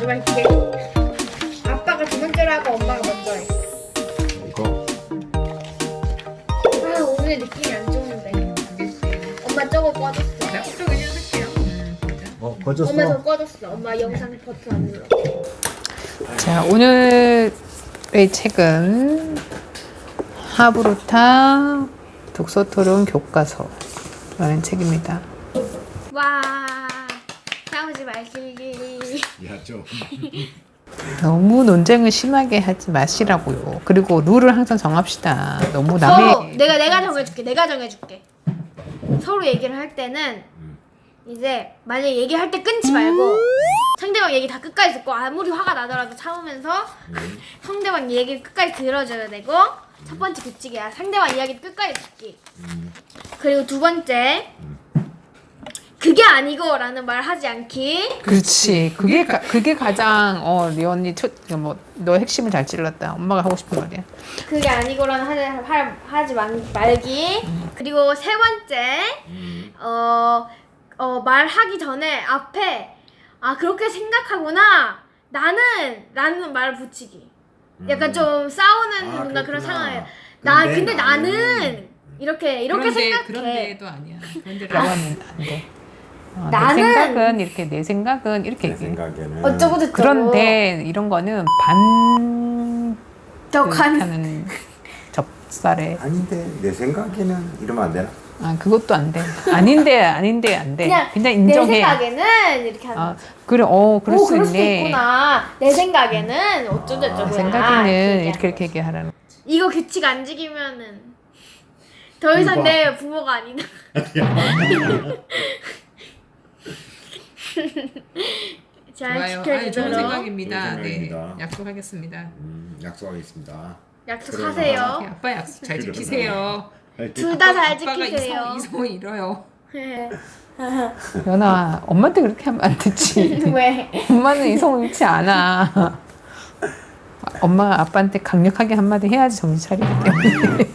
말게. 아빠가 두 번째로 하고 엄마가 먼저 해. 이거 아 오늘 느낌이 안 좋은데. 엄마 저거 꺼졌어. 내가 걱정 그냥 할게요. 진짜. 꺼졌어. 엄마 저거 꺼졌어. 엄마 영상 버튼 안 눌러. 자, 오늘의 책은 하브루타 독서토론 교과서라는 책입니다. 와 싸우지 말기. 야 좀. 너무 논쟁을 심하게 하지 마시라고요. 그리고 룰을 항상 정합시다. 너무 남의 서로 내가 정해줄게. 내가 정해줄게. 서로 얘기를 할 때는 이제 만약에 얘기할 때 끊지 말고 상대방 얘기 다 끝까지 듣고 아무리 화가 나더라도 참으면서 상대방 얘기를 끝까지 들어줘야 되고 첫 번째 규칙이야. 상대방 이야기 끝까지 듣기. 그리고 두 번째 그게 아니고 라는 말 하지 않기. 그렇지. 그게 가장 네 언니 너 핵심을 잘 찔렀다. 엄마가 하고 싶은 말이야. 그게 아니고라는 하지 말기. 그리고 세 번째 말하기 전에 앞에 그렇게 생각하구나 라는 말을 붙이기. 약간 좀 싸우는 뭔가 그런 상황에 근데 나는 이렇게 생각해. 그런데도 아니야. 그런데라고 하면 안 돼. 나는 내 생각은 이렇게 내 얘기해. 생각에는 어쩌고 저쩌고. 그런데 이런 거는 덕한 하는 접살에 아닌데 내 생각에는 이러면 안 되나? 그것도 안 돼. 아닌데 안 돼. 그냥 인정해. 내 생각에는 이렇게 하는 거지. 그래, 그럴 수 그럴 수도 있네. 있구나. 내 생각에는 어쩌고저쩌고. 생각에는 이렇게 얘기하라는. 이거 규칙 안 지키면은 더 이상 내 부모가 아니다. 잘 좋은 지켜주도록 생각입니다. 좋은 생각입니다. 네, 약속하겠습니다. 약속하겠습니다. 약속하세요. 아빠 약속 잘 지키세요. 둘 다 잘 아빠가 지키세요. 이성을 잃어요. 네. 연아, 엄마한테 그렇게 하면 안 되지. 왜? 엄마는 이성을 잃지 않아. 엄마 아빠한테 강력하게 한마디 해야지 정신 차리기 때문에.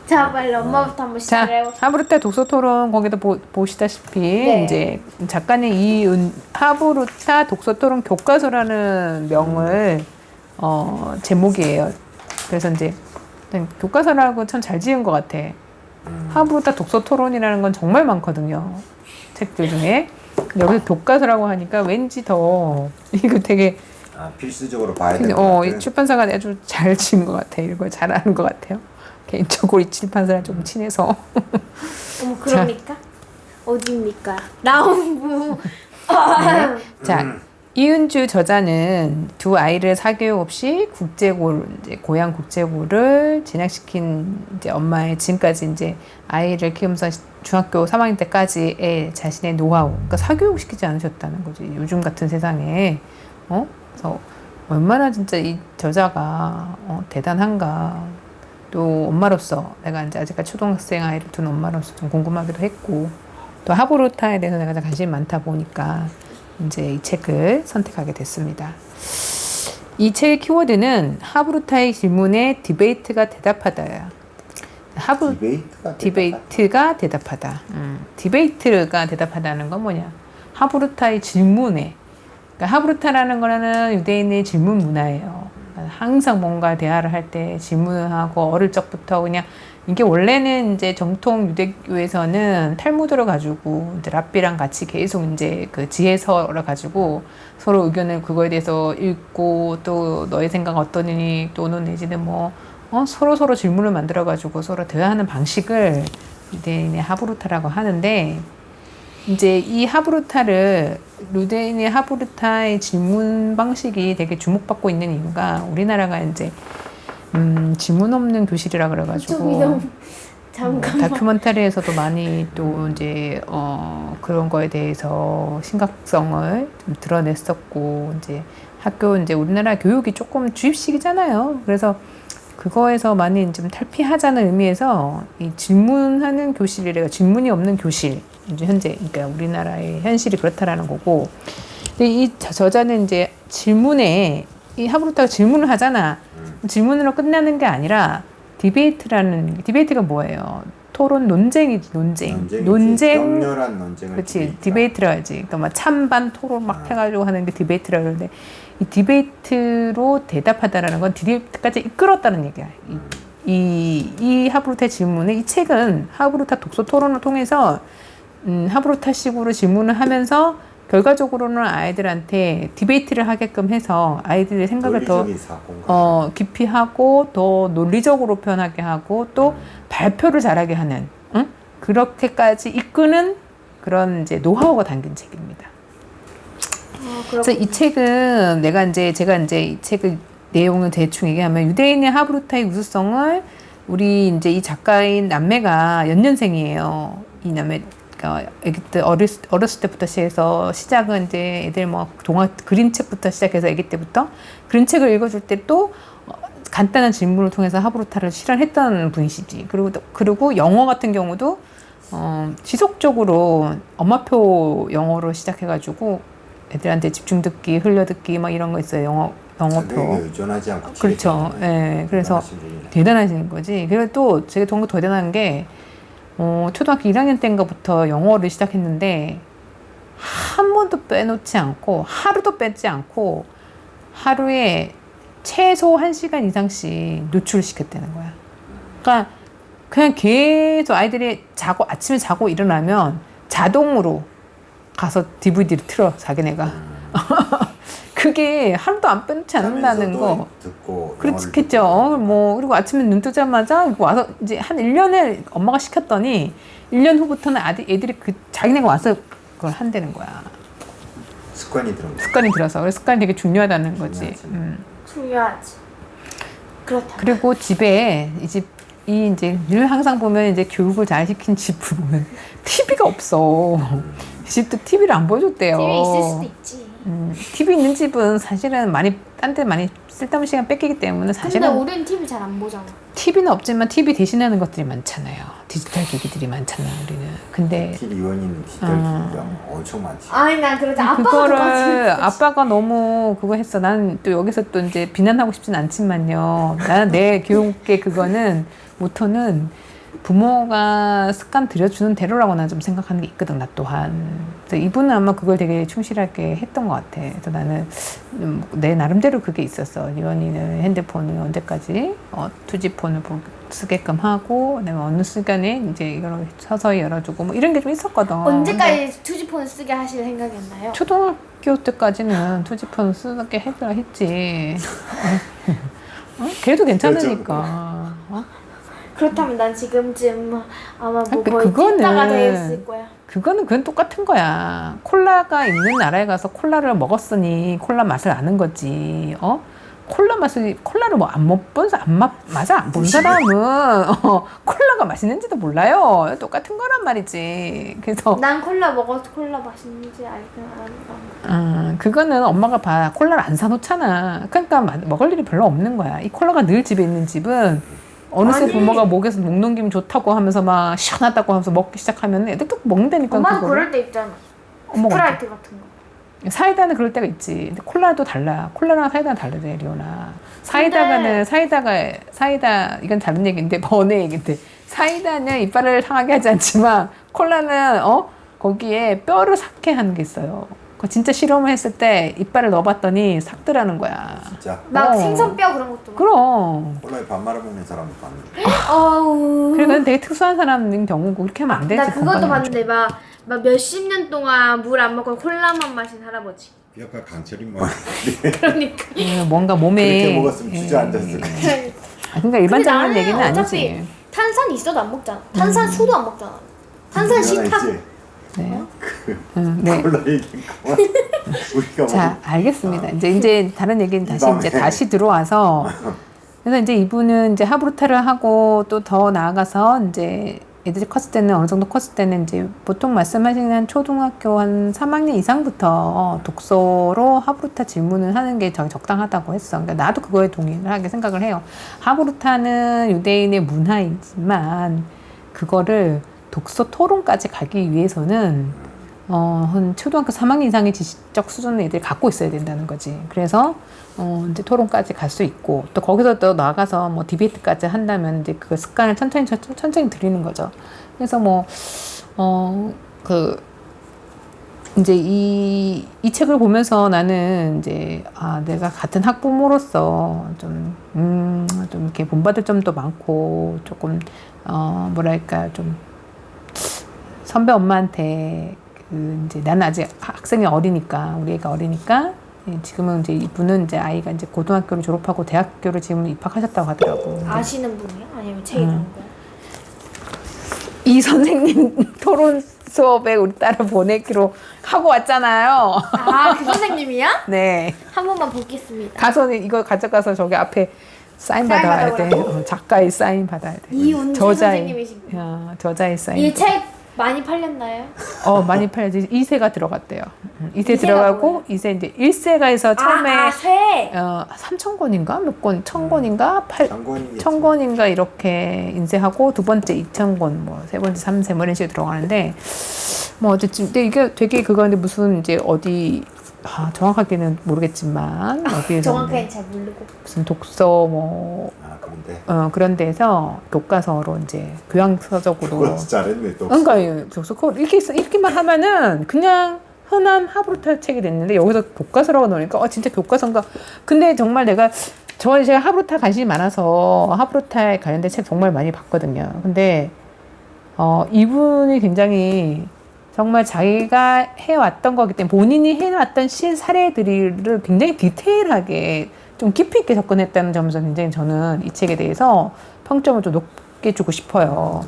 자 빨리 엄마부터 한번 자, 시작해요. 하브루타 독서토론 거기도 보시다시피 네. 이제 작가는 하브루타 독서토론 교과서라는 명을 제목이에요. 그래서 이제 교과서라고 참 잘 지은 것 같아. 하브루타 독서토론이라는 건 정말 많거든요. 책들 중에. 근데 여기서 교과서라고 하니까 왠지 더 이거 되게 필수적으로 봐야 될 것 같아. 이 출판사가 아주 잘 지은 것 같아. 이런 걸 잘하는 것 같아요. 개인적으로 이 출판사랑 좀 친해서. 어머 그럽니까? 어디입니까? 라운부. 자, 이은주 저자는 두 아이를 사교육 없이 고향 국제고를 진학시킨 이제 엄마의 지금까지 이제 아이를 키우면서 중학교 3학년 때까지의 자신의 노하우, 그러니까 사교육 시키지 않으셨다는 거지. 요즘 같은 세상에, 그래서 얼마나 진짜 이 저자가 대단한가. 또 엄마로서 내가 이제 아직까지 초등학생 아이를 둔 엄마로서 좀 궁금하기도 했고, 또 하브루타에 대해서 내가 관심이 많다 보니까 이제 이 책을 선택하게 됐습니다. 이 책의 키워드는 하브루타의 질문에 디베이트가 대답하다야. 디베이트가 대답하다. 디베이트가 대답하다는 건 뭐냐? 하브루타의 질문에. 그러니까 하브루타라는 거는 유대인의 질문 문화예요. 항상 뭔가 대화를 할 때 질문을 하고 어릴 적부터 그냥 이게 원래는 이제 정통 유대교에서는 탈무드를 가지고 이제 랍비랑 같이 계속 이제 그 지혜서를 가지고 서로 의견을 그거에 대해서 읽고 또 너의 생각 어떠니 또는 내지는 서로 질문을 만들어 가지고 서로 대화하는 방식을 유대인의 하브루타라고 하는데 이제 이 유대인의 하브루타의 질문 방식이 되게 주목받고 있는 이유가 우리나라가 이제 질문 없는 교실이라 그래가지고 잠깐만. 다큐멘터리에서도 많이 또 이제 그런 거에 대해서 심각성을 좀 드러냈었고 이제 이제 우리나라 교육이 조금 주입식이잖아요. 그래서 그거에서 많이 좀 탈피하자는 의미에서 이 질문하는 교실이래가 질문이 없는 교실 이제 현재 그러니까 우리나라의 현실이 그렇다라는 거고. 근데 이 저자는 이제 이 하브루타가 질문을 하잖아. 질문으로 끝나는 게 아니라 디베이트가 뭐예요? 토론 논쟁이지 논쟁. 격렬한 논쟁을. 그렇지 디베이트라 하지. 그러니까 막 찬반 토론 막 해가지고 하는 게 디베이트라 그러는데 이 디베이트로 대답하다라는 건 디베이트까지 이끌었다는 얘기야. 이 하브루타의 질문을 이 책은 하브루타 독서 토론을 통해서 하브루타식으로 질문을 하면서 결과적으로는 아이들한테 디베이트를 하게끔 해서 아이들의 생각을 더 깊이 하고 더 논리적으로 표현하게 하고 또 발표를 잘하게 하는 그렇게까지 이끄는 그런 이제 노하우가 담긴 책입니다. 그래서 이 책은 제가 이제 이 책을 내용을 대충 얘기하면 유대인의 하브루타의 우수성을 우리 이제 이 작가인 남매가 연년생이에요. 이 남매 애기 때 어렸을 때부터 시작해서 시작은 이제 애들 뭐 동화 그림책부터 시작해서 애기 때부터 그림책을 읽어줄 때 또 간단한 질문을 통해서 하브루타를 실현했던 분이시지. 그리고 영어 같은 경우도 지속적으로 엄마표 영어로 시작해가지고 애들한테 집중 듣기, 흘려 듣기 막 이런 거 있어요. 영어표. 의존하지 않고. 그렇죠. 예. 네, 그래서 대단하신 거지. 그리고 또 제가 더 대단한 게 초등학교 1학년 때인가부터 영어를 시작했는데 한 번도 빼놓지 않고 하루도 빼지 않고 하루에 최소 1시간 이상씩 노출을 시켰다는 거야. 그러니까 그냥 계속 아이들이 아침에 자고 일어나면 자동으로 가서 DVD를 틀어 자기네가. 그게 하루도 안 빼놓지 않는다는 거. 그렇겠죠. 뭐 그리고 아침에 눈 뜨자마자 와서 이제 한 1년을 엄마가 시켰더니 1년 후부터는 애들이 자기네가 와서 그걸 한다는 거야. 습관이 들어서. 그래서 습관이 되게 중요하다는 거지. 중요하지. 그렇다. 그리고 집에 이제 늘 항상 보면 이제 교육을 잘 시킨 집을 보면 TV가 없어. 집도 TV를 안 보여줬대요. TV 있을 수도 있지. TV 있는 집은 사실은 딴 데 많이 쓸데없는 시간 뺏기기 때문에 사실은. 근데 우리는 TV 잘 안 보잖아. TV는 없지만 TV 대신하는 것들이 많잖아요. 디지털 기기들이 많잖아 우리는. 근데 TV 이원인 디지털 기기가 엄청 많지. 아니 난 그러지. 아빠가 너무 그거 했어. 나는 또 여기서 또 이제 비난하고 싶진 않지만요. 나는 내 교육의 그거는 모토는 부모가 습관 들여주는 대로라고 난 좀 생각하는 게 있거든, 나 또한. 그래서 이분은 아마 그걸 되게 충실하게 했던 것 같아. 그래서 나는 내 나름대로 그게 있었어. 리원이는 핸드폰을 언제까지 투지폰을 쓰게끔 하고, 그다음에 어느 시간에 이제 이걸 서서히 열어주고 뭐 이런 게 좀 있었거든. 언제까지 투지폰을 쓰게 하실 생각이었나요? 초등학교 때까지는 투지폰을 쓰게 해라 했지. 그래도 괜찮으니까. 그렇다면 난 지금쯤 아마 뭐 그, 거의 찐따가 되었을 거야. 그건 똑같은 거야. 콜라가 있는 나라에 가서 콜라를 먹었으니 콜라 맛을 아는 거지. 콜라를 뭐 맛을 안 본 사람은 콜라가 맛있는지도 몰라요. 똑같은 거란 말이지. 그래서 난 콜라 먹어서 콜라 맛있는지 알고 그거는 엄마가 봐. 콜라를 안 사놓잖아. 그러니까 먹을 일이 별로 없는 거야. 이 콜라가 늘 집에 있는 집은 어느새 부모가 목에서 목 넘기면 좋다고 하면서 막 시원하다고 하면서 먹기 시작하면 애들 또 먹는다니까. 엄마도 그럴 때 있잖아. 스프라이트 같은 거. 사이다는 그럴 때가 있지. 근데 콜라도 달라. 콜라랑 사이다는 다르대, 리오나. 사이다 이건 다른 얘기인데 번외 얘기인데 사이다는 이빨을 상하게 하지 않지만 콜라는 거기에 뼈를 삭게 하는 게 있어요. 진짜 실험을 했을 때 이빨을 넣어봤더니 삭더라는 거야. 진짜? 막 생선뼈 그런 것도. 그럼. 콜라에 밥 말아 먹는 사람도 봤는데. 그래, 그건 되게 특수한 사람인 경우고 그렇게 하면 안 되지. 나 그것도 봤는데 막 몇십 년 동안 물 안 먹고 콜라만 마신 할아버지. 약간 강철이 뭐. 그러니까. 뭔가 몸에. 그렇게 먹었으면 주저앉았을 텐데. 그러니까 일반적인 얘기는 아니지. 탄산 있어도 안 먹잖아. 탄산 수도 안 먹잖아. 탄산 식탁. 네. 네. 콜라 얘기구만. 우리가 자, 알겠습니다. 이제 다른 얘기는 다시 들어와서 그래서 이제 이분은 이제 하브루타를 하고 또 더 나아가서 이제 애들이 컸을 때는 어느 정도 컸을 때는 이제 보통 말씀하시는 초등학교 한 3학년 이상부터 독서로 하브루타 질문을 하는 게 적당하다고 했어. 그러니까 나도 그거에 동의를 하게 생각을 해요. 하브루타는 유대인의 문화이지만 그거를 독서 토론까지 가기 위해서는 한 초등학교 3학년 이상의 지식적 수준의 애들이 갖고 있어야 된다는 거지. 그래서 이제 토론까지 갈 수 있고 또 거기서 또 나가서 뭐 디베이트까지 한다면 이제 그 습관을 천천히 들이는 거죠. 그래서 이제 이 책을 보면서 나는 이제 내가 같은 학부모로서 좀 이렇게 본받을 점도 많고 조금 뭐랄까 좀 선배 엄마한테 이제 나는 아직 학생이 어리니까 우리 애가 어리니까 지금은 이제 이분은 이제 아이가 이제 고등학교를 졸업하고 대학교를 지금 입학하셨다고 하더라고. 아시는 분이야? 아니면 책 읽은 거야? 이 선생님 토론 수업에 우리 딸을 보내기로 하고 왔잖아요. 그 선생님이야? 네. 한 번만 보겠습니다. 가서 이거 가져가서 저기 앞에 사인 받아야 돼. 작가의 사인 받아야 돼. 이운주 선생님이신가요? 저자의 사인. 이 책 많이 팔렸나요? 많이 팔려지. 2세가 들어갔대요. 2세 2세가 들어가고 뭐예요? 2세 이제 1세가 해서 처음에 새. 3,000권인가 몇 권, 1,000권인가 1,000권이겠지. 1,000권인가 이렇게 인쇄하고 두 번째 2,000권, 뭐 세 번째 3세 뭐 이런 식으로 들어가는데 뭐 어쨌든 근데 이게 되게 그거는데 무슨 이제 어디 정확하게는 모르겠지만 어디에서 정확하게 잘 모르고. 무슨 독서 뭐 그런데 그런 데서 교과서로 이제 교양서적으로 그거 잘했네 또. 그러니까 독서 읽기만 하면은 그냥 흔한 하브루타 책이 됐는데 여기서 교과서라고 넣으니까 진짜 교과서인가. 근데 정말 제가 하브루타 관심이 많아서 하브루타에 관련된 책 정말 많이 봤거든요. 근데 이분이 굉장히 정말 자기가 해왔던 거기 때문에 본인이 해왔던 사례들을 굉장히 디테일하게 좀 깊이 있게 접근했다는 점에서 굉장히 저는 이 책에 대해서 평점을 좀 높게 주고 싶어요.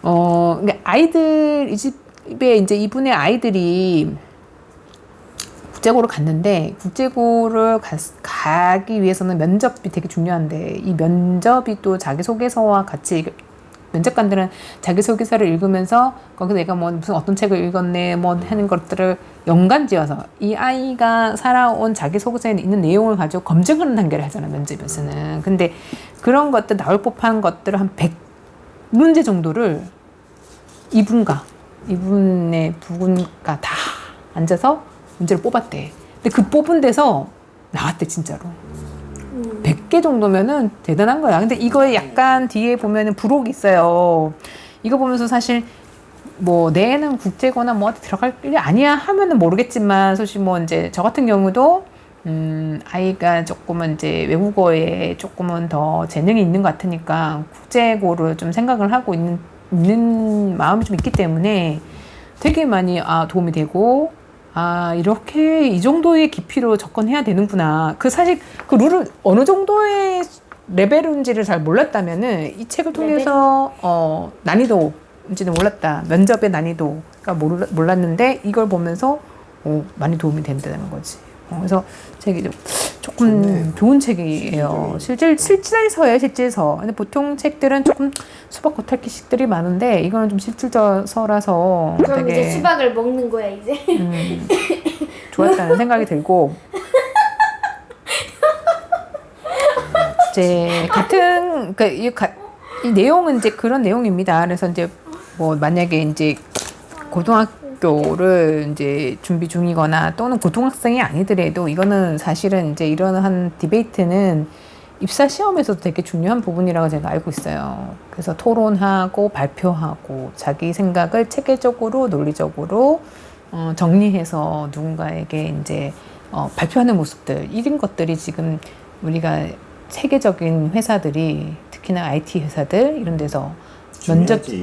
그러니까 이 집에 이제 이분의 아이들이 국제고를 갔는데 국제고를 가기 위해서는 면접이 되게 중요한데 이 면접이 또 자기소개서와 같이 면접관들은 자기소개서를 읽으면서 거기서 내가 뭐 무슨 어떤 책을 읽었네 뭐 하는 것들을 연관지어서 이 아이가 살아온 자기소개서에 있는 내용을 가지고 검증하는 단계를 하잖아 면접에서는. 근데 그런 것들 나올 법한 것들을 한 100문제 정도를 이분의 부군가 다 앉아서 문제를 뽑았대. 근데 그 뽑은 데서 나왔대 진짜로. 100개 정도면은 대단한 거야. 근데 이거에 약간 뒤에 보면은 부록이 있어요. 이거 보면서 사실 뭐 내 애는 국제고나 뭐 어디 들어갈 일이 아니야 하면은 모르겠지만 사실 뭐 이제 저 같은 경우도 아이가 조금은 이제 외국어에 조금은 더 재능이 있는 것 같으니까 국제고를 좀 생각을 하고 있는 마음이 좀 있기 때문에 되게 많이 도움이 되고 이렇게 이 정도의 깊이로 접근해야 되는구나. 사실 그 룰을 어느 정도의 레벨인지를 잘 몰랐다면은 이 책을 통해서 난이도인지는 몰랐다. 면접의 난이도가 몰랐는데 이걸 보면서 많이 도움이 된다는 거지. 그래서 책이 조금 좋네. 좋은 책이에요. 실질서예요, 실질서. 근데 보통 책들은 조금 수박 겉핥기식들이 많은데 이거는 좀 실질서라서 그럼 되게 이제 수박을 먹는 거야 이제. 좋았다는 생각이 들고 이제 같은 이 내용은 이제 그런 내용입니다. 그래서 이제 뭐 만약에 이제 고등학교를 이제 준비 중이거나 또는 고등학생이 아니더라도 이거는 사실은 이제 이러한 디베이트는 입사 시험에서도 되게 중요한 부분이라고 제가 알고 있어요. 그래서 토론하고 발표하고 자기 생각을 체계적으로 논리적으로 정리해서 누군가에게 이제 발표하는 모습들 이런 것들이 지금 우리가 세계적인 회사들이 특히나 IT 회사들 이런 데서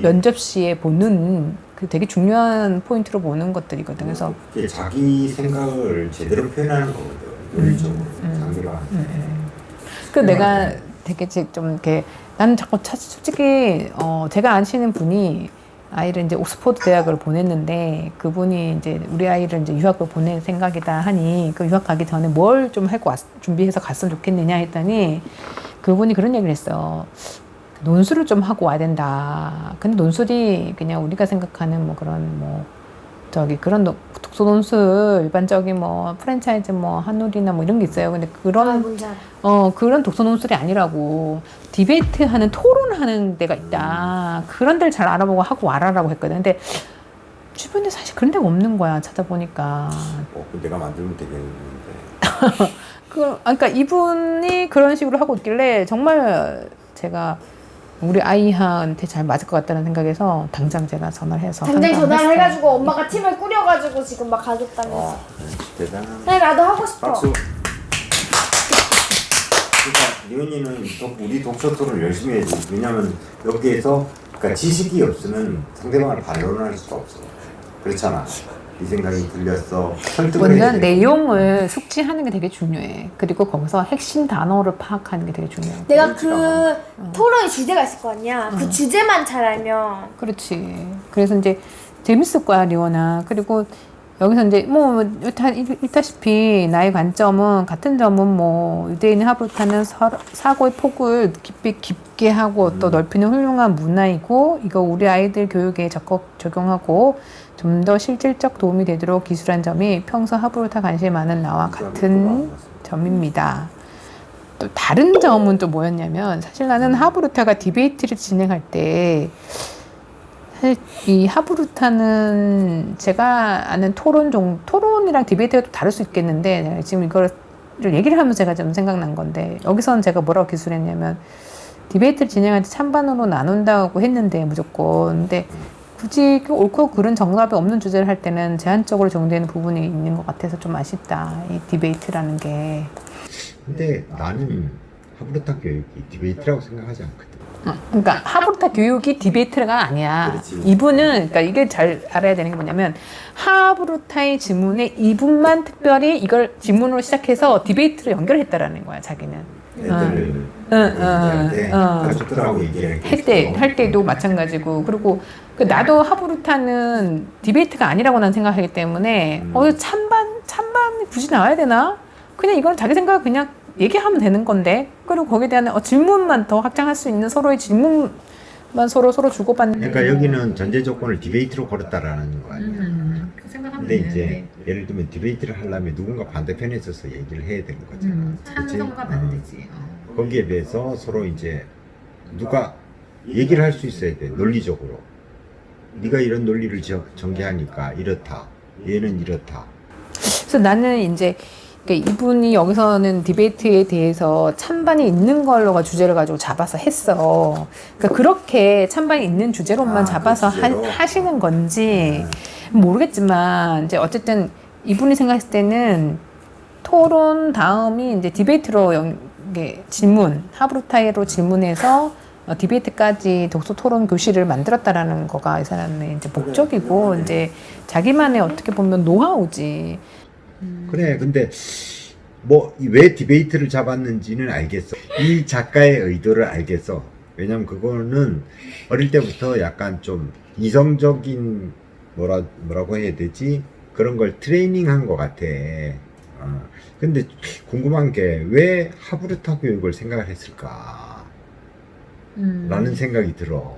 면접 시에 보는 그 되게 중요한 포인트로 보는 것들이거든. 그래서 그게 자기 생각을 제대로 표현하는 거거든. 논리적으로 상대방. 그 내가 되게 좀 이렇게 나는 자꾸 솔직히 제가 아시는 분이 아이를 이제 옥스퍼드 대학을 보냈는데 그분이 이제 우리 아이를 이제 유학을 보낼 생각이다 하니 그 유학 가기 전에 뭘 좀 하고 준비해서 갔으면 좋겠느냐 했더니 그분이 그런 얘기를 했어. 논술을 좀 하고 와야 된다. 근데 논술이 그냥 우리가 생각하는 뭐 그런 뭐 그런 독서 논술 일반적인 뭐 프랜차이즈 뭐 한울이나 뭐 이런 게 있어요. 근데 그런 뭔지 알아. 그런 독서 논술이 아니라고 디베이트하는 토론하는 데가 있다. 그런 데를 잘 알아보고 하고 와라라고 했거든. 근데 주변에 사실 그런 데가 없는 거야. 찾아보니까. 그 내가 만들면 되겠는데. 그러니까 이분이 그런 식으로 하고 있길래 정말 제가 우리 아이한테 잘 맞을 것 같다는 생각에서 당장 제가 전화를 해서 당장 전화를 상담했어요. 해가지고 엄마가 팀을 꾸려가지고 지금 막 가겠다면서. 대단한. 네, 나도 하고 싶어. 박수. 그러니까 리온이는 우리 독서 토론을 열심히 해야지. 왜냐면 여기에서 그러니까 지식이 없으면 상대방을 반론할 수가 없어. 그렇잖아. 이 생각이 들렸어. 설득을 해야 먼저 돼. 내용을 숙지하는 게 되게 중요해. 그리고 거기서 핵심 단어를 파악하는 게 되게 중요해. 내가 그 토론의 주제가 있을 거 아니야. 그 주제만 잘 알면. 그렇지. 그래서 이제 재밌을 거야, 리원아. 그리고 여기서 이제 뭐 일다시피 나의 관점은 같은 점은 뭐 유대인의 하브루타는 사고의 폭을 깊게 하고 또 넓히는 훌륭한 문화이고 이거 우리 아이들 교육에 적극 적용하고 좀 더 실질적 도움이 되도록 기술한 점이 평소 하브루타 관심이 많은 나와 같은 점입니다. 또 다른 점은 또 뭐였냐면 사실 나는 하브루타가 디베이트를 진행할 때 사실 이 하브루타는 제가 아는 토론이랑 디베이트가 또 다를 수 있겠는데 지금 이걸 얘기를 하면서 제가 좀 생각난 건데 여기서는 제가 뭐라고 기술했냐면 디베이트를 진행할 때 찬반으로 나눈다고 했는데 무조건 근데 굳이 옳고 그른 정답이 없는 주제를 할 때는 제한적으로 정되는 부분이 있는 것 같아서 좀 아쉽다 이 디베이트라는 게. 근데 나는 하브루타 교육이 디베이트라고 생각하지 않거든. 그러니까 하브루타 교육이 디베이트가 아니야. 그렇지. 이분은 그러니까 이게 잘 알아야 되는 게 뭐냐면 하브루타의 질문에 이분만 특별히 이걸 질문으로 시작해서 디베이트로 연결했다라는 거야 자기는. 애들을 가족들하고 얘기를 할 때도 마찬가지고 그리고 나도 하브루타는 디베이트가 아니라고 난 생각하기 때문에 찬반이 굳이 나와야 되나? 그냥 이건 자기 생각을 그냥 얘기하면 되는 건데 그리고 거기에 대한 질문만 더 확장할 수 있는 서로의 질문만 서로 주고받는. 그러니까 여기는 전제 조건을 디베이트로 걸었다라는 거 아니야. 근데 이제 예를 들면 디베이트를 하려면 누군가 반대편에 있어서 얘기를 해야 되는 거잖아. 찬성과 반대지. 거기에 대해서 서로 이제 누가 얘기를 할 수 있어야 돼. 논리적으로. 네가 이런 논리를 전개하니까 이렇다. 얘는 이렇다. 그래서 나는 이제 그러니까 이분이 여기서는 디베이트에 대해서 찬반이 있는 걸로가 주제를 가지고 잡아서 했어. 그러니까 그렇게 찬반이 있는 주제로만 잡아서 그 주제로? 하시는 건지 모르겠지만 이제 어쨌든 이분이 생각했을 때는 토론 다음이 이제 디베이트로 질문 하브루타이로 질문해서 디베이트까지 독서 토론 교실을 만들었다라는 거가 이 사람의 이제 목적이고 이제 자기만의 어떻게 보면 노하우지. 그래. 근데 뭐 왜 디베이트를 잡았는지는 알겠어. 이 작가의 의도를 알겠어. 왜냐면 그거는 어릴 때부터 약간 좀 이성적인 뭐라고 해야 되지? 그런 걸 트레이닝한 것 같아. 근데 궁금한 게 왜 하브루타 교육을 생각을 했을까? 라는 생각이 들어.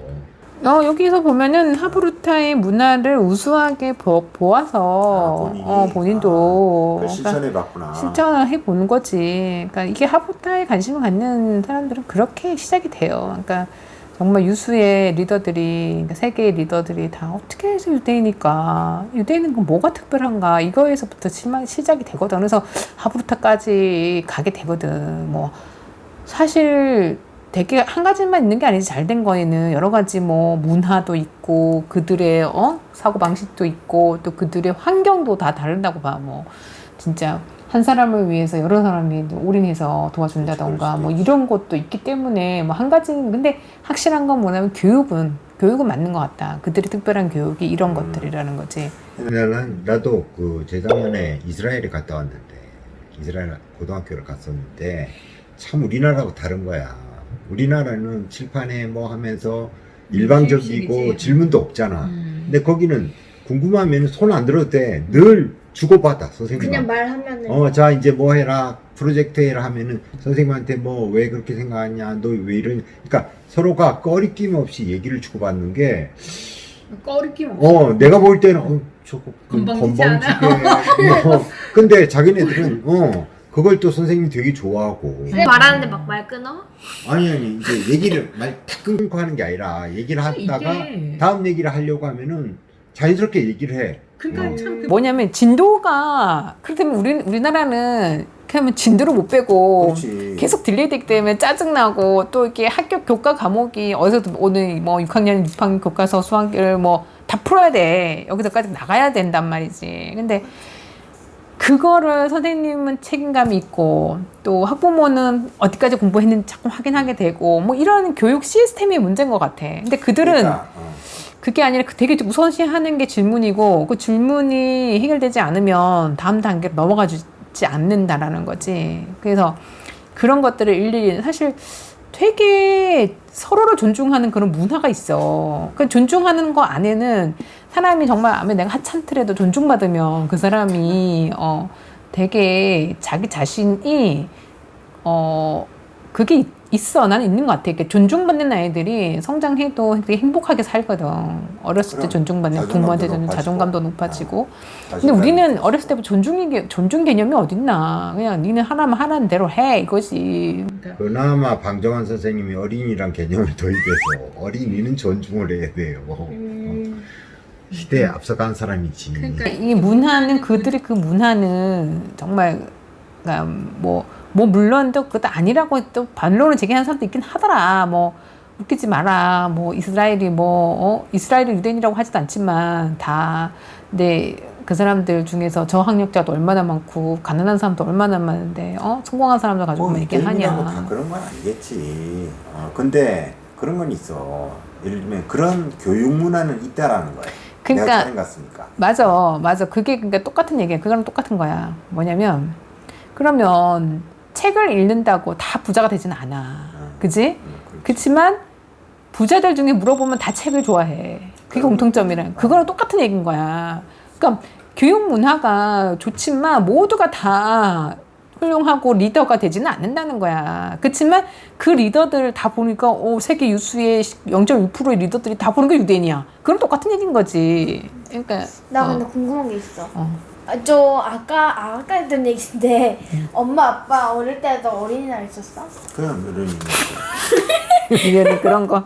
여기서 보면은 하브루타의 문화를 우수하게 보아서 본인도 그걸 실천해봤구나. 실천을 해본 거지. 그러니까 이게 하브루타에 관심을 갖는 사람들은 그렇게 시작이 돼요. 그러니까 정말 유수의 리더들이, 그러니까 세계의 리더들이 다 어떻게 해서 유대인은 뭐가 특별한가 이거에서부터 시작이 되거든. 그래서 하브루타까지 가게 되거든. 뭐 사실 되게 한 가지만 있는 게 아니지. 잘된 거에는 여러 가지 뭐 문화도 있고 그들의 사고 방식도 있고 또 그들의 환경도 다 다르다고 봐. 뭐 진짜 한 사람을 위해서 여러 사람이 올인해서 도와준다던가 뭐 이런 것도 있기 때문에 뭐 한 가지는 근데 확실한 건 뭐냐면 교육은 맞는 것 같다. 그들의 특별한 교육이 이런 것들이라는 거지. 나도 그 재작년에 이스라엘에 갔다 왔는데 이스라엘 고등학교를 갔었는데 참 우리나라하고 다른 거야. 우리나라는 칠판에 뭐 하면서 일방적이고 질문도 없잖아. 근데 거기는 궁금하면 손 안 들어도 돼. 늘 주고받아 선생님. 그냥 말하면은. 자 이제 뭐 해라 프로젝트 해라 하면은 선생님한테 뭐 왜 그렇게 생각하냐 너 왜 이런. 그러니까 서로가 꺼리낌 없이 얘기를 주고받는 게. 꺼리낌 없이. 내가 볼 때는 저거 건방지지 않아? 근데 자기네들은 그걸 또 선생님이 되게 좋아하고. 말하는데 막 말 끊어? 아니 이제 얘기를 말 탁 끊고 하는 게 아니라 얘기를 하다가 다음 얘기를 하려고 하면은 자연스럽게 얘기를 해. 뭐냐면 진도가 그렇다면 우리나라는 그러면 진도를 못 빼고 그렇지. 계속 딜레이 되기 때문에 짜증나고 또 이렇게 학교 교과 과목이 어디서도 오늘 뭐 6학년 6학년 교과서 수학을 뭐 다 풀어야 돼. 여기서까지 나가야 된단 말이지. 근데 그거를 선생님은 책임감이 있고 또 학부모는 어디까지 공부했는지 자꾸 확인하게 되고 뭐 이런 교육 시스템이 문제인 것 같아. 근데 그들은 그러니까, 그게 아니라 되게 우선시하는 게 질문이고 그 질문이 해결되지 않으면 다음 단계로 넘어가 주지 않는다라는 거지. 그래서 그런 것들을 일일이 사실 되게 서로를 존중하는 그런 문화가 있어. 그 존중하는 거 안에는 사람이 정말 아무리 내가 하찮더라도 존중받으면 그 사람이 되게 자기 자신이 그게 있어. 나는 있는 것 같아. 이렇게 존중받는 아이들이 성장해도 되게 행복하게 살거든. 어렸을 때 그럼 존중받는 부모한테 자존감도 자존감도 높아지고. 근데 자신감이 우리는 있고. 어렸을 때부터 존중 개념이 어딨나. 그냥 니는 하라면 하라는 대로 해. 이거지. 그나마 방정환 선생님이 어린이란 개념을 도입해서 어린이는 존중을 해야 돼요. 시대에 앞서간 사람이지. 그러니까 이 문화는 그들의 그 문화는 정말 그러니까 뭐 물론 또 그것도 아니라고 또 반론을 제기하는 사람도 있긴 하더라. 뭐 웃기지 마라. 뭐 이스라엘이 이스라엘이 유대인이라고 하지도 않지만 다 근데 그 사람들 중에서 저학력자도 얼마나 많고 가난한 사람도 얼마나 많은데 성공한 사람들 가지고만 얘기하냐. 다 그런 건 아니겠지. 근데 그런 건 있어. 예를 들면 그런 교육 문화는 있다라는 거야. 그러니까 내가 차량 갔으니까. 맞아. 그게 그러니까 똑같은 얘기야. 그거랑 똑같은 거야. 뭐냐면 그러면 책을 읽는다고 다 부자가 되진 않아. 그지? 그렇지만 부자들 중에 물어보면 다 책을 좋아해. 그게 공통점이란. 그거랑 똑같은 얘기인 거야. 그러니까 교육 문화가 좋지만 모두가 다 훌륭하고 리더가 되지는 않는다는 거야. 그렇지만 그 리더들 다 보니까 세계 유수의 0.1%의 리더들이 다 보니까 유대인이야. 그럼 똑같은 얘기인 거지. 그러니까 나 근데 궁금한 게 있어. 저 아까 했던 얘기인데 엄마 아빠 어릴 때도 어린이날 있었어? 그냥 어린이. 이게 그런 거.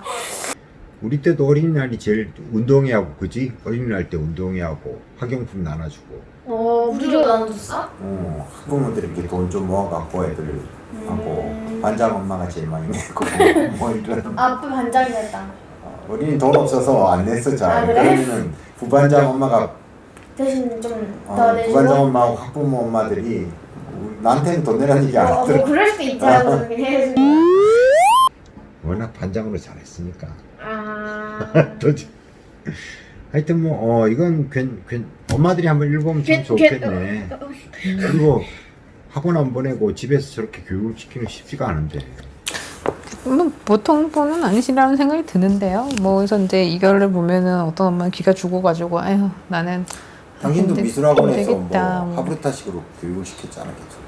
우리 때도 어린이날이 제일 운동회하고 그지? 어린이날 때 운동회하고 학용품 나눠주고. 무료 나눠줬어? 학부모들이 이렇게 돈 좀 모아갖고 애들 하고 반장 엄마가 제일 많이 냈고 뭐 이런. 아빠 반장이 됐다. 어린이 돈 없어서 안 냈어 잘. 그래? 그러면은 부반장 엄마가 대신 좀 더 내주고? 부반장 엄마하고 학부모 엄마들이 나한테는 돈 내라는 얘기 안 하더라고. 뭐 그럴 수도 있지 하면서 그렇게 해주고. 워낙 반장으로 잘했으니까. 아... 도대체. 하여튼 뭐 이건 엄마들이 한번 읽어보면 참 좋겠네. 그리고 학원 안 보내고 집에서 저렇게 교육을 시키는 쉽지가 않은데. 보통 분은 아니시라는 생각이 드는데요. 뭐 그래서 이제 이거를 보면은 어떤 엄마는 기가 죽어가지고 아유 나는 당신도 미술학원에서 되겠다. 뭐 하브르타식으로 교육을 시켰지 않았겠어.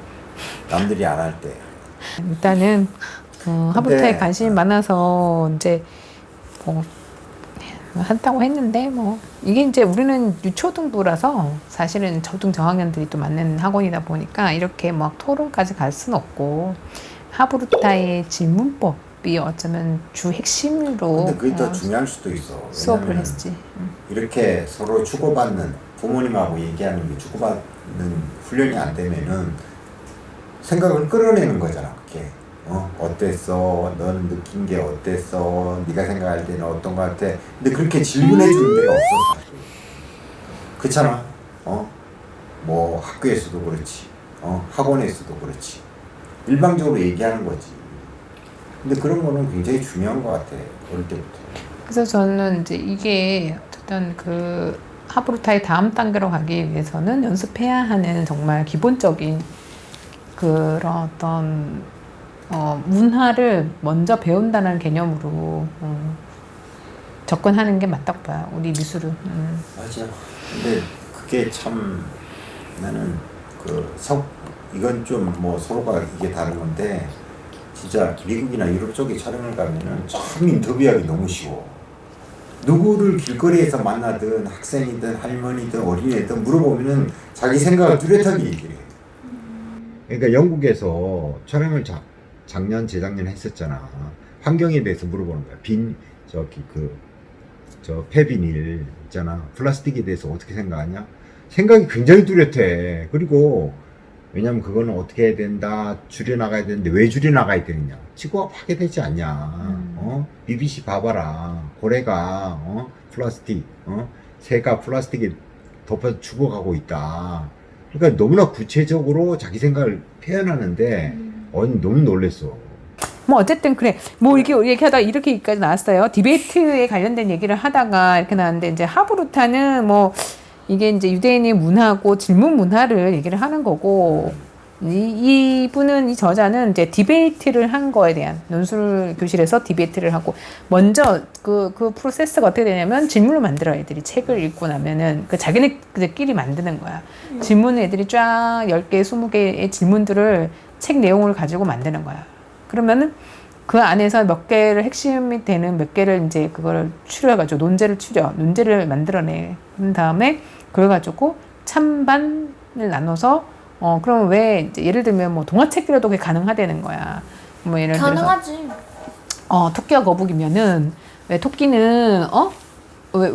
남들이 안 할 때. 일단은 하브르타에 관심이 많아서 이제 뭐 한다고 했는데 뭐 이게 이제 우리는 유초등부라서 사실은 초등 저학년들이 또 맞는 학원이다 보니까 이렇게 막 토론까지 갈 수는 없고 하브르타의 질문법이 어쩌면 주 핵심으로 근데 그게 더 중요할 수도 있어. 수업을 왜냐면은 했지. 이렇게 서로 주고받는 부모님하고 얘기하는 게 주고받는 훈련이 안 되면은 생각을 끌어내는 거잖아. 그게 어땠어? 너는 느낀 게 어땠어? 네가 생각할 때는 어떤 거 같아? 근데 그렇게 질문해 주는 데가 없어 사실. 그렇잖아. 뭐 학교에서도 그렇지. 학원에서도 그렇지. 일방적으로 얘기하는 거지. 근데 그런 거는 굉장히 중요한 것 같아. 어릴 때부터. 그래서 저는 이제 이게 어쨌든 그 하브르타의 다음 단계로 가기 위해서는 연습해야 하는 정말 기본적인 그런 어떤 문화를 먼저 배운다는 개념으로 접근하는 게 맞다고 봐요. 우리 미술은. 맞아. 근데 그게 참 나는 이건 좀 뭐 서로가 이게 다른 건데 진짜 미국이나 유럽 쪽에 촬영을 가면은 참 인터뷰하기 너무 쉬워. 누구를 길거리에서 만나든 학생이든 할머니든 어린애든 물어보면은 자기 생각을 뚜렷하게 얘기를 해. 그러니까 영국에서 촬영을 작년 재작년 했었잖아. 환경에 대해서 물어보는 거야. 저 폐비닐 있잖아. 플라스틱에 대해서 어떻게 생각하냐? 생각이 굉장히 뚜렷해. 그리고 왜냐면 그거는 어떻게 해야 된다, 줄여나가야 되는데 왜 줄여나가야 되느냐? 지구가 파괴되지 않냐? BBC 봐봐라. 고래가 플라스틱, 새가 플라스틱에 덮여 죽어가고 있다. 그러니까 너무나 구체적으로 자기 생각을 표현하는데 너무 놀랬어. 뭐 어쨌든 그래. 뭐 이렇게 얘기하다가 이렇게까지 나왔어요. 디베이트에 관련된 얘기를 하다가 이렇게 나왔는데 이제 하브루타는 뭐 이게 이제 유대인의 문화고 질문 문화를 얘기를 하는 거고 이분은 이 저자는 이제 디베이트를 한 거에 대한 논술 교실에서 디베이트를 하고 먼저 그 프로세스가 어떻게 되냐면 질문을 만들어 애들이 책을 읽고 나면은 그 자기네들끼리 만드는 거야. 질문을 애들이 쫙 10개, 20개의 질문들을 책 내용을 가지고 만드는 거야. 그러면은 그 안에서 몇 개를 핵심이 되는 몇 개를 이제 그걸 추려가지고 논제를 만들어내. 그런 다음에 그걸 가지고 찬반을 나눠서 그럼 왜 이제 예를 들면 뭐 동화책이라도 그게 가능하다는 거야. 뭐 예를 들어서 가능하지. 토끼와 거북이면은 왜 토끼는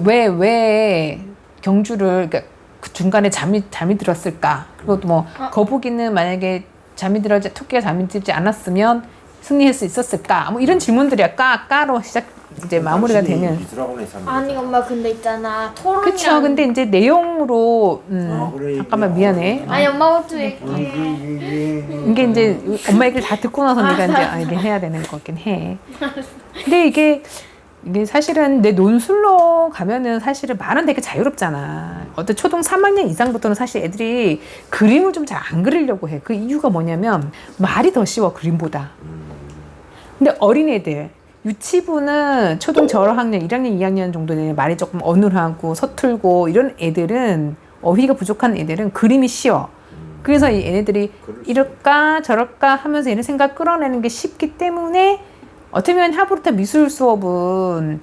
왜 경주를 그러니까 그 중간에 잠이 들었을까? 그리고 또 뭐 거북이는 만약에 토끼가 잠이 들지 않았으면 승리할 수 있었을까? 뭐 이런 질문들이 까로 이제 마무리가 되는. 아니 엄마 근데 있잖아 토론이랑. 그쵸. 근데 이제 내용으로 그래, 잠깐만 미안해. 아니 엄마부터 얘기해. 이게 이제 엄마 얘기를 다 듣고 나서 내가 이제 이게 해야 되는 거긴 해. 근데 이게 사실은 내 논술로 가면은 사실은 말은 되게 자유롭잖아. 어떤 초등 3학년 이상부터는 사실 애들이 그림을 좀 잘 안 그리려고 해. 그 이유가 뭐냐면 말이 더 쉬워 그림보다. 근데 어린애들 유치부는 초등 저학년 1학년 2학년 정도 되는 말이 조금 어눌하고 서툴고 이런 애들은 어휘가 부족한 애들은 그림이 쉬워. 그래서 이 애들이 이럴까 저럴까 하면서 얘네 생각 끌어내는 게 쉽기 때문에 어떻게 보면 하브루타 미술 수업은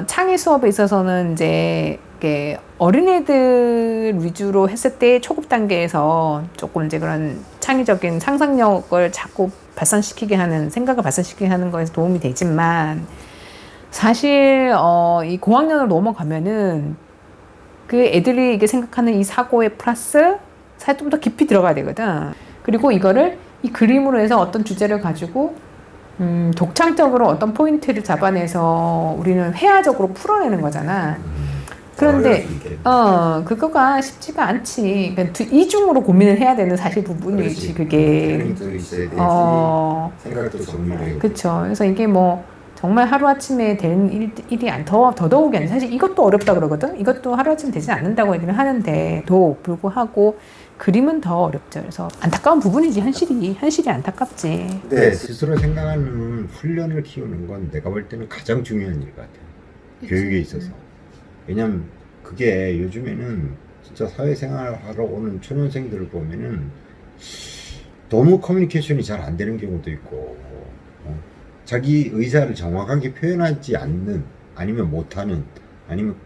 창의 수업에 있어서는 이제 이렇게 어린애들 위주로 했을 때 초급 단계에서 조금 이제 그런 창의적인 상상력을 자꾸 생각을 발산시키게 하는 거에서 도움이 되지만 사실 이 고학년으로 넘어가면은 그 애들이 이게 생각하는 이 사고의 플러스 사실 좀 더 깊이 들어가야 되거든. 그리고 이거를 이 그림으로 해서 어떤 주제를 가지고 독창적으로 어떤 포인트를 잡아내서 우리는 회화적으로 풀어내는 거잖아. 그런데 그거가 쉽지가 않지. 그러니까 이중으로 고민을 해야 되는 사실 부분이지 그게. 생각도 정리를. 그렇죠. 그래서 이게 뭐 정말 하루아침에 되는 일이 더더욱이 아니라 사실 이것도 어렵다 그러거든. 이것도 하루아침에 되지 않는다고 얘기를 하는데도 불구하고 그림은 더 어렵죠. 그래서 안타까운 부분이지. 현실이 안타깝지. 근데 스스로 생각하는 훈련을 키우는 건 내가 볼 때는 가장 중요한 일 같아. 교육에 있어서. 왜냐면 그게 요즘에는 진짜 사회생활 하러 오는 초년생들을 보면은 너무 커뮤니케이션이 잘 안 되는 경우도 있고 자기 의사를 정확하게 표현하지 않는 아니면 못하는 아니면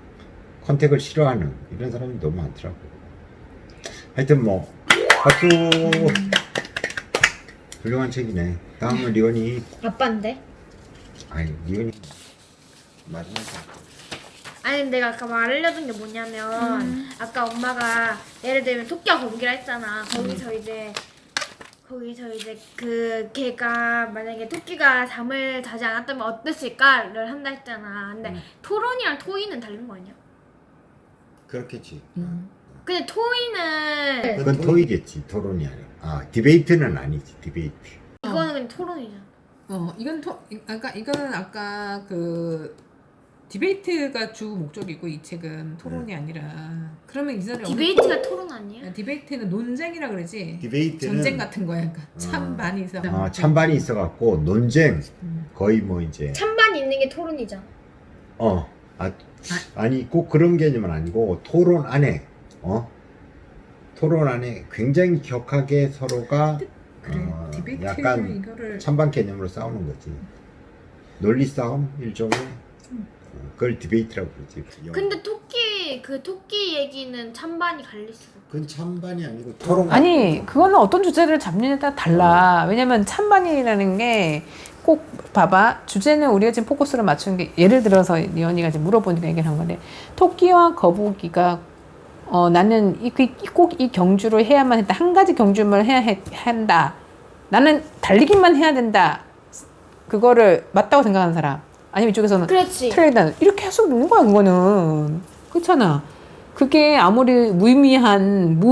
컨택을 싫어하는 이런 사람이 너무 많더라고. 하여튼 뭐 박수. 훌륭한 책이네. 다음은 리원이. 아빠인데? 아니 리원이 마지막. 아니 내가 아까 말하려던 게 뭐냐면 아까 엄마가 예를 들면 토끼와 거북이라 했잖아. 거기서 이제 그 걔가 만약에 토끼가 잠을 자지 않았다면 어땠을까를 한다 했잖아. 근데 토론이랑 토의는 다른 거 아니야? 그렇겠지. 근데 토의는 그건 토의겠지. 토론이 아니라. 디베이트는 아니지. 디베이트. 이거는 그냥 토론이잖아. 이거는 아까 그 디베이트가 주 목적이고 이 책은 토론이 아니라 그러면 이 사람이 디베이트가 토론 아니야? 디베이트는 논쟁이라 그러지. 디베이트는 전쟁 같은 거야. 그러니까 찬반이 있어. 찬반이 있어갖고 논쟁 거의 뭐 이제 찬반이 있는 게 토론이잖아. 아니 꼭 그런 개념은 아니고 토론 안에 굉장히 격하게 서로가 디베이트 약간 이거를 찬반 개념으로 싸우는 거지. 논리 싸움 일종의 그걸 디베이트라고 그러지. 근데 토끼 아니 그 토끼 얘기는 찬반이 갈릴 수가 없어. 그건 찬반이 아니고 토론. 아니 그거는 어떤 주제를 잡느냐에 따라 달라. 왜냐면 찬반이라는 게 꼭 봐봐. 주제는 우리가 지금 포커스를 맞추는 게 예를 들어서 리언이가 지금 물어보니까 얘기를 한 건데 토끼와 거북이가 나는 꼭 이 경주를 해야만 했다. 한 가지 경주만 한다. 나는 달리기만 해야 된다. 그거를 맞다고 생각하는 사람. 아니면 이쪽에서는 그렇지. 틀리다. 이렇게 해서 놓는 거야 그거는. 그렇잖아. 그게 아무리 무의미한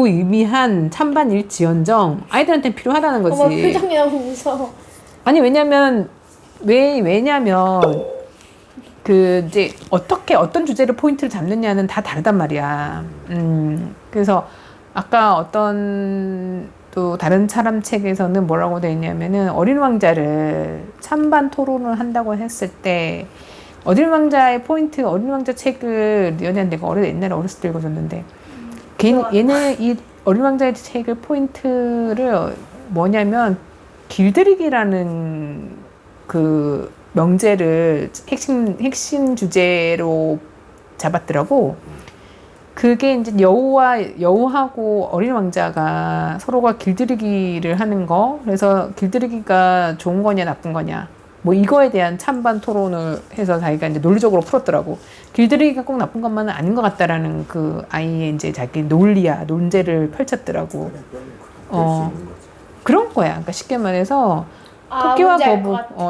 찬반일지언정 아이들한테 필요하다는 거지. 어머 표정이 너무 무서워. 아니 왜냐면 그 이제 어떻게 어떤 주제를 포인트를 잡느냐는 다 다르단 말이야. 그래서 아까 어떤 또 다른 사람 책에서는 뭐라고 돼 있냐면은 어린 왕자를 찬반 토론을 한다고 했을 때 어린 왕자의 포인트, 어린 왕자 책을 리언이한테 내가 옛날에 어렸을 때 읽어줬는데 얘는 이 어린 왕자의 책의 포인트를 뭐냐면 길들이기라는 그 명제를 핵심 주제로 잡았더라고. 그게 이제 여우하고 어린 왕자가 서로가 길들이기를 하는 거. 그래서 길들이기가 좋은 거냐 나쁜 거냐. 뭐 이거에 대한 찬반 토론을 해서 자기가 이제 논리적으로 풀었더라고. 길들이기가 꼭 나쁜 것만은 아닌 것 같다라는 그 아이의 이제 자기 논제를 펼쳤더라고. 그런 거야. 그러니까 쉽게 말해서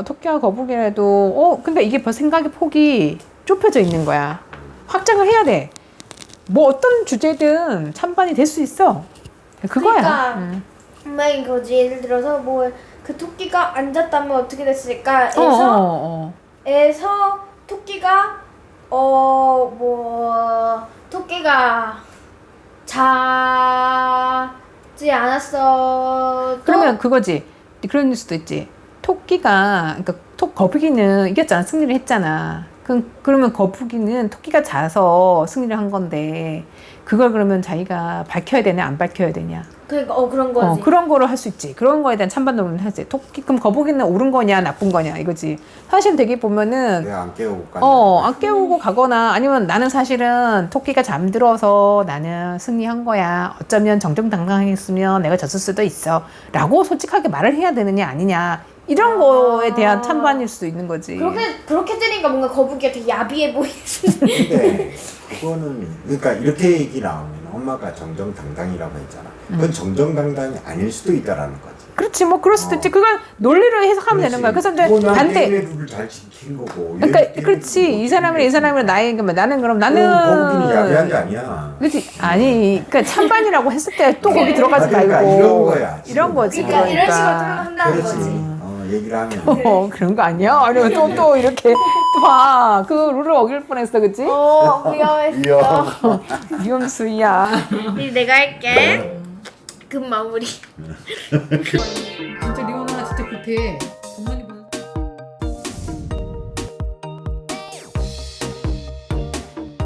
토끼와 거북이라도 근데 이게 벌써 생각의 폭이 좁혀져 있는 거야. 확장을 해야 돼. 뭐 어떤 주제든 찬반이 될 수 있어. 그거야. 만약에 거지 예를 들어서 뭐 그 토끼가 앉았다면 어떻게 됐을까? 에서 토끼가 토끼가 자지 않았어. 그러면 그거지. 그런 수도 있지. 토끼가 그러니까 거북이는 이겼잖아. 승리를 했잖아. 그러면 거북이는 토끼가 자서 승리를 한 건데 그걸 그러면 자기가 밝혀야 되냐 안 밝혀야 되냐. 그러니까 그런 거지. 그런 거를 할 수 있지. 그런 거에 대한 찬반 논문을 하지. 그럼 거북이는 옳은 거냐 나쁜 거냐 이거지. 사실 되게 보면은 내가 안 깨우고 간다. 안 깨우고 가거나 아니면 나는 사실은 토끼가 잠들어서 나는 승리한 거야. 어쩌면 정정당당했으면 내가 졌을 수도 있어. 라고 솔직하게 말을 해야 되느냐 아니냐. 이런 거에 대한 찬반일 수도 있는 거지. 그렇게 들으니까 뭔가 거북이가 되게 야비해 보이지. 근데 그거는 그러니까 이렇게 얘기 나오면 엄마가 정정당당이라고 했잖아. 그건 정정당당이 아닐 수도 있다라는 거지. 그렇지 뭐 그럴 수도 있지. 그건 논리로 해석하면 되는 거야. 그래서 이제 반대. 룰을 잘 지킨 거고. 그러니까 그렇지. 이 사람이랑 나는 그럼 거북이는 야비한 게 아니야. 그렇지. 아니 그러니까 찬반이라고 했을 때 또 거기 들어가지 그러니까 말고 이런 거야. 이런 거지. 그러니까 이런 식으로 토론한다는 그렇지. 거지. 얘기를 하면. 그런 거 아니야? 아니면 또 이렇게 봐. 그 룰을 어길 뻔했어, 그치? 위험했어. 위험수야. 이제 내가 할게. 급 마무리. 진짜 리오나 진짜 급해.